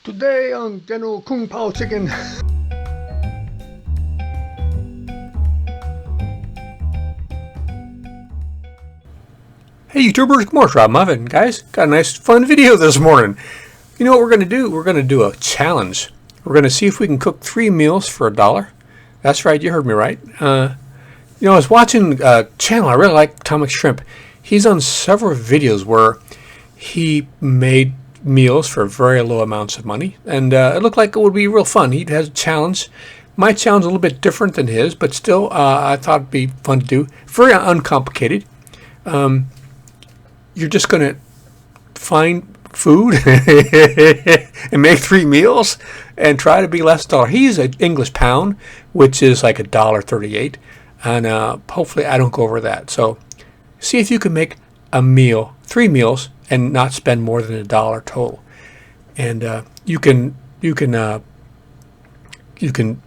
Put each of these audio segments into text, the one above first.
Today on General Kung Pao Chicken. Hey YouTubers, good morning, Rob Muffin. Guys, got a nice fun video this morning. You know what we're going to do? We're going to do a challenge. We're going to see if we can cook 3 meals for $1. That's right, you heard me right. I was watching a channel, I really like Atomic Shrimp. He's on several videos where he made meals for very low amounts of money, and it looked like it would be real fun. He has a challenge. My challenge is a little bit different than his, but still I thought it'd be fun to do. Very uncomplicated. You're just going to find food and make 3 meals and try to be less $1. He's an English pound, which is like $1.38, and hopefully I don't go over that. So see if you can make a meal, 3 meals, and not spend more than $1 total. And you can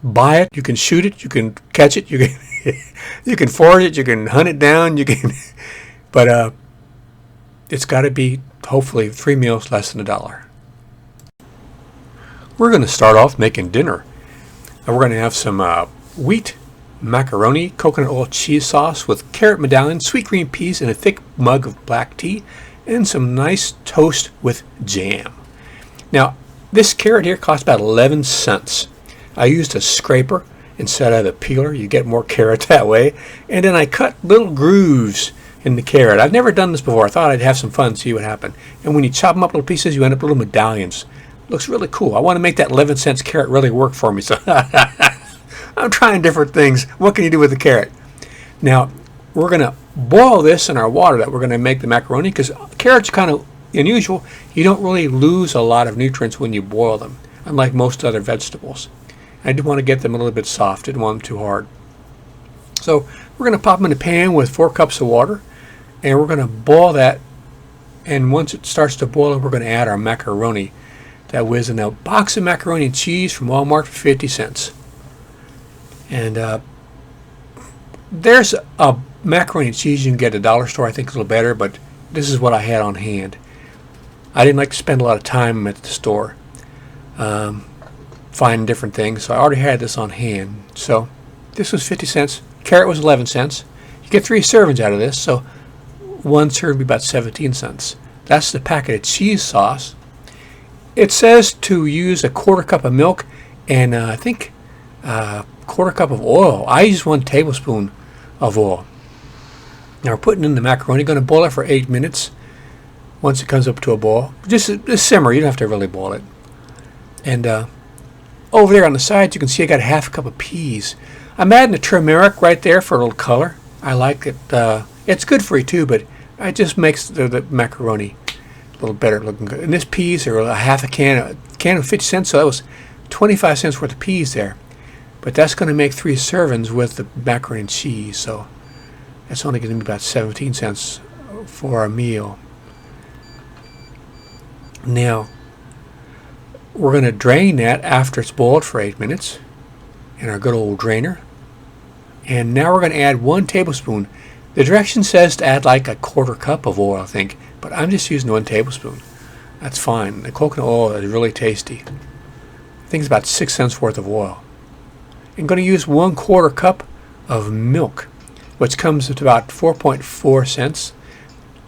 buy it, you can shoot it, you can catch it, you can you can forage it, you can hunt it down, you can, but it's got to be hopefully 3 meals less than $1. We're going to start off making dinner. And we're going to have some wheat macaroni, coconut oil cheese sauce with carrot medallion, sweet green peas, and a thick mug of black tea, and some nice toast with jam. Now, this carrot here costs about 11 cents. I used a scraper instead of a peeler. You get more carrot that way. And then I cut little grooves in the carrot. I've never done this before. I thought I'd have some fun, see what happened. And when you chop them up little pieces, you end up with little medallions. Looks really cool. I want to make that 11 cents carrot really work for me. So I'm trying different things. What can you do with the carrot? Now, we're going to boil this in our water that we're going to make the macaroni, because carrots are kind of unusual. You don't really lose a lot of nutrients when you boil them, unlike most other vegetables. I did want to get them a little bit soft. Didn't want them too hard. So we're going to pop them in a pan with 4 cups of water, and we're going to boil that. And once it starts to boil, we're going to add our macaroni. That was in a box of macaroni and cheese from Walmart for 50 cents. And there's a macaroni and cheese you can get at a dollar store, I think, a little better, but this is what I had on hand. I didn't like to spend a lot of time at the store finding different things, so I already had this on hand. So this was 50 cents. Carrot was 11 cents. You get 3 servings out of this, so 1 serving would be about 17 cents. That's the packet of cheese sauce. It says to use a 1/4 cup of milk and I think 1/4 cup of oil. I use 1 tablespoon of oil. Now we're putting in the macaroni. Going to boil it for 8 minutes. Once it comes up to a boil, just simmer. You don't have to really boil it. And over there on the sides, you can see I got a 1/2 cup of peas. I'm adding the turmeric right there for a little color. I like it. It's good for you too, but it just makes the macaroni a little better looking good. And this peas are a 1/2 can of 50 cents, so that was 25 cents worth of peas there. But that's going to make 3 servings with the macaroni and cheese, so that's only going to be about 17 cents for a meal. Now, we're going to drain that after it's boiled for 8 minutes in our good old drainer. And now we're going to add 1 tablespoon. The direction says to add like a 1/4 cup of oil, I think, but I'm just using 1 tablespoon. That's fine. The coconut oil is really tasty. I think it's about 6 cents worth of oil. I'm going to use 1/4 cup of milk, which comes to about 4.4 cents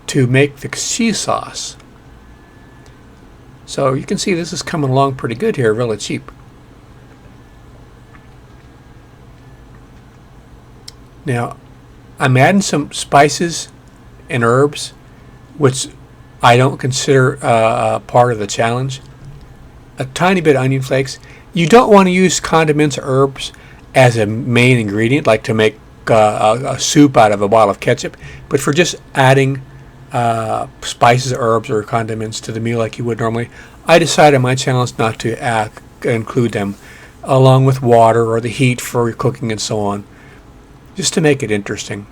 to make the cheese sauce. So you can see this is coming along pretty good here, really cheap. Now, I'm adding some spices and herbs, which I don't consider part of the challenge. A tiny bit of onion flakes. You don't want to use condiments or herbs as a main ingredient, like to make a soup out of a bottle of ketchup, but for just adding spices, herbs, or condiments to the meal like you would normally, I decided on my challenge not to include them along with water or the heat for cooking and so on, just to make it interesting.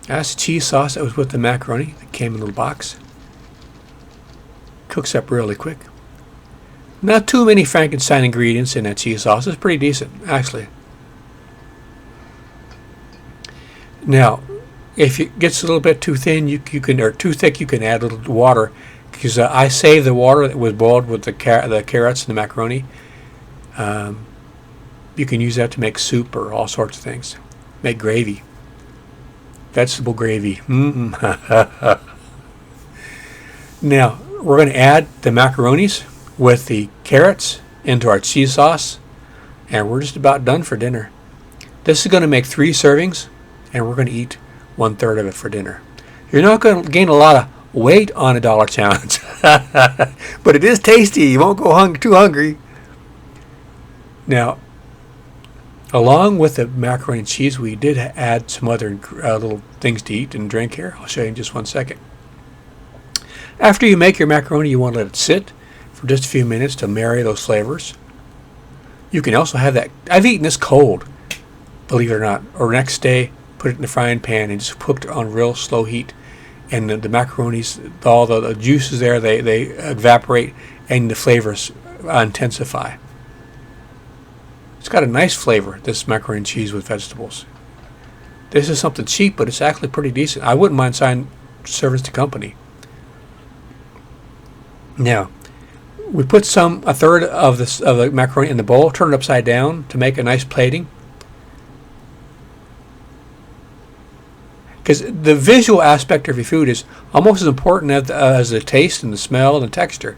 That's the cheese sauce that was with the macaroni that came in a little box. Cooks up really quick. Not too many Frankenstein ingredients in that cheese sauce. It's pretty decent, actually. Now, if it gets a little bit too thin, you can, or too thick, you can add a little water, because I saved the water that was boiled with the carrots and the macaroni. You can use that to make soup or all sorts of things. Make gravy. Vegetable gravy. Now, we're going to add the macaronis with the carrots into our cheese sauce, and we're just about done for dinner. This is going to make 3 servings, and we're going to eat 1/3 of it for dinner. You're not going to gain a lot of weight on a dollar challenge, but it is tasty. You won't go too hungry. Now, along with the macaroni and cheese, we did add some other little things to eat and drink here. I'll show you in just 1 second. After you make your macaroni, you want to let it sit for just a few minutes to marry those flavors. You can also have that. I've eaten this cold, believe it or not, or next day, put it in the frying pan and just cooked it on real slow heat. And the macaronis, all the juices there, they evaporate and the flavors intensify. It's got a nice flavor, this macaroni and cheese with vegetables. This is something cheap, but it's actually pretty decent. I wouldn't mind serving to company. Now, we put a third of the macaroni in the bowl, turn it upside down to make a nice plating. Because the visual aspect of your food is almost as important as the taste and the smell and the texture.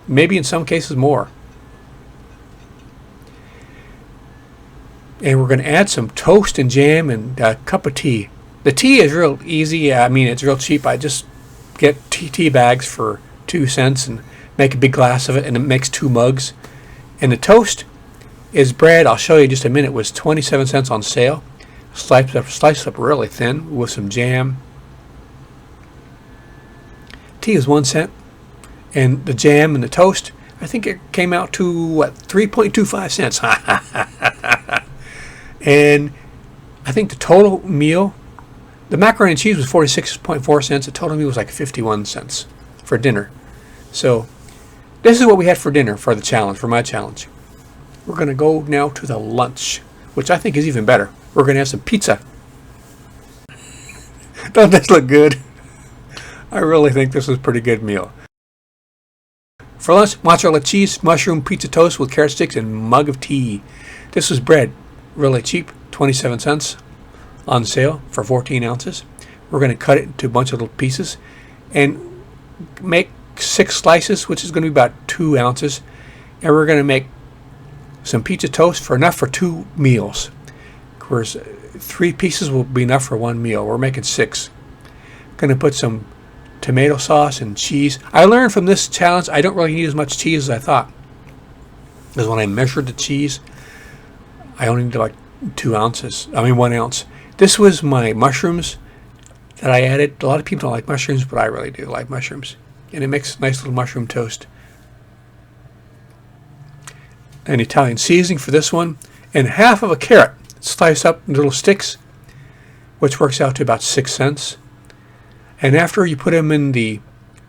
Maybe in some cases more. And we're going to add some toast and jam and a cup of tea. The tea is real easy. I mean, it's real cheap. I just get tea bags for 2 cents and make a big glass of it, and it makes 2 mugs. And the toast is bread. I'll show you in just a minute. It was 27 cents on sale. Sliced up really thin with some jam. Tea is 1 cent. And the jam and the toast, I think it came out to, what, 3.25 cents. And I think the total meal, the macaroni and cheese was 46.4 cents. The total meal was like 51 cents for dinner. So this is what we had for dinner for the challenge, for my challenge. We're going to go now to the lunch, which I think is even better. We're going to have some pizza. Don't this look good? I really think this was a pretty good meal. For lunch, mozzarella cheese, mushroom, pizza toast with carrot sticks, and mug of tea. This was bread. Really cheap, 27 cents on sale for 14 ounces. We're going to cut it into a bunch of little pieces and make 6 slices, which is going to be about 2 ounces. And we're going to make some pizza toast for enough for 2 meals. Of course, 3 pieces will be enough for 1 meal. We're making 6. Going to put some tomato sauce and cheese. I learned from this challenge I don't really need as much cheese as I thought. Because when I measured the cheese, I only need like 1 ounce. This was my mushrooms that I added. A lot of people don't like mushrooms, but I really do like mushrooms. And it makes a nice little mushroom toast. An Italian seasoning for this one. And half of a carrot sliced up in little sticks, which works out to about 6 cents. And after you put them in the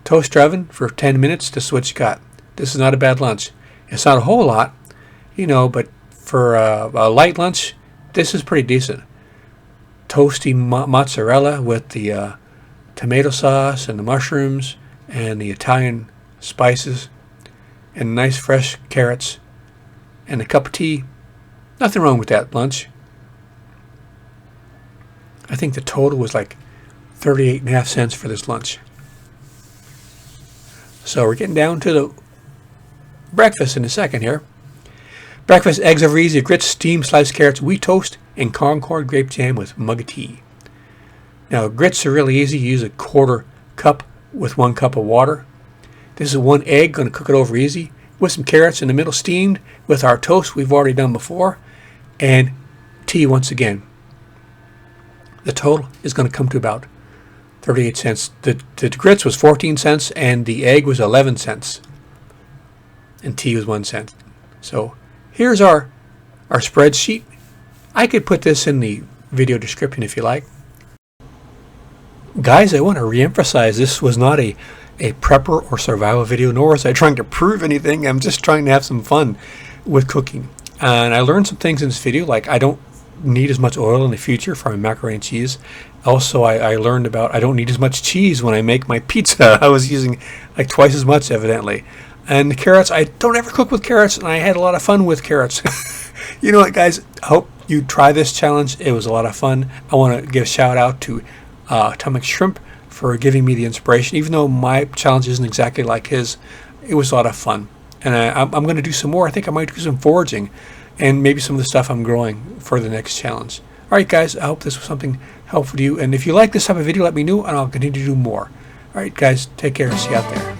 toaster oven for 10 minutes, this is what you got. This is not a bad lunch. It's not a whole lot, but for a light lunch, this is pretty decent. Toasty mozzarella with the tomato sauce and the mushrooms and the Italian spices and nice fresh carrots and a cup of tea. Nothing wrong with that lunch. I think the total was like 38.5 cents for this lunch. So we're getting down to the breakfast in a second here. Breakfast, eggs over easy, grits, steamed sliced carrots, wheat toast, and Concord grape jam with mug of tea. Now, grits are really easy. You use a 1/4 cup with 1 cup of water. This is 1 egg, going to cook it over easy, with some carrots in the middle steamed, with our toast we've already done before, and tea once again. The total is going to come to about 38 cents. The grits was 14 cents, and the egg was 11 cents. And tea was 1 cent. So here's our spreadsheet. I could put this in the video description if you like. Guys, I want to reemphasize this was not a prepper or survival video, nor was I trying to prove anything. I'm just trying to have some fun with cooking. And I learned some things in this video, like I don't need as much oil in the future for my macaroni and cheese. Also, I learned about I don't need as much cheese when I make my pizza. I was using like twice as much, evidently. And the carrots, I don't ever cook with carrots, and I had a lot of fun with carrots. You know what, guys? I hope you try this challenge. It was a lot of fun. I want to give a shout out to Atomic Shrimp for giving me the inspiration. Even though my challenge isn't exactly like his, it was a lot of fun. And I'm going to do some more. I think I might do some foraging and maybe some of the stuff I'm growing for the next challenge. All right, guys, I hope this was something helpful to you. And if you like this type of video, let me know, and I'll continue to do more. All right, guys, take care. See you out there.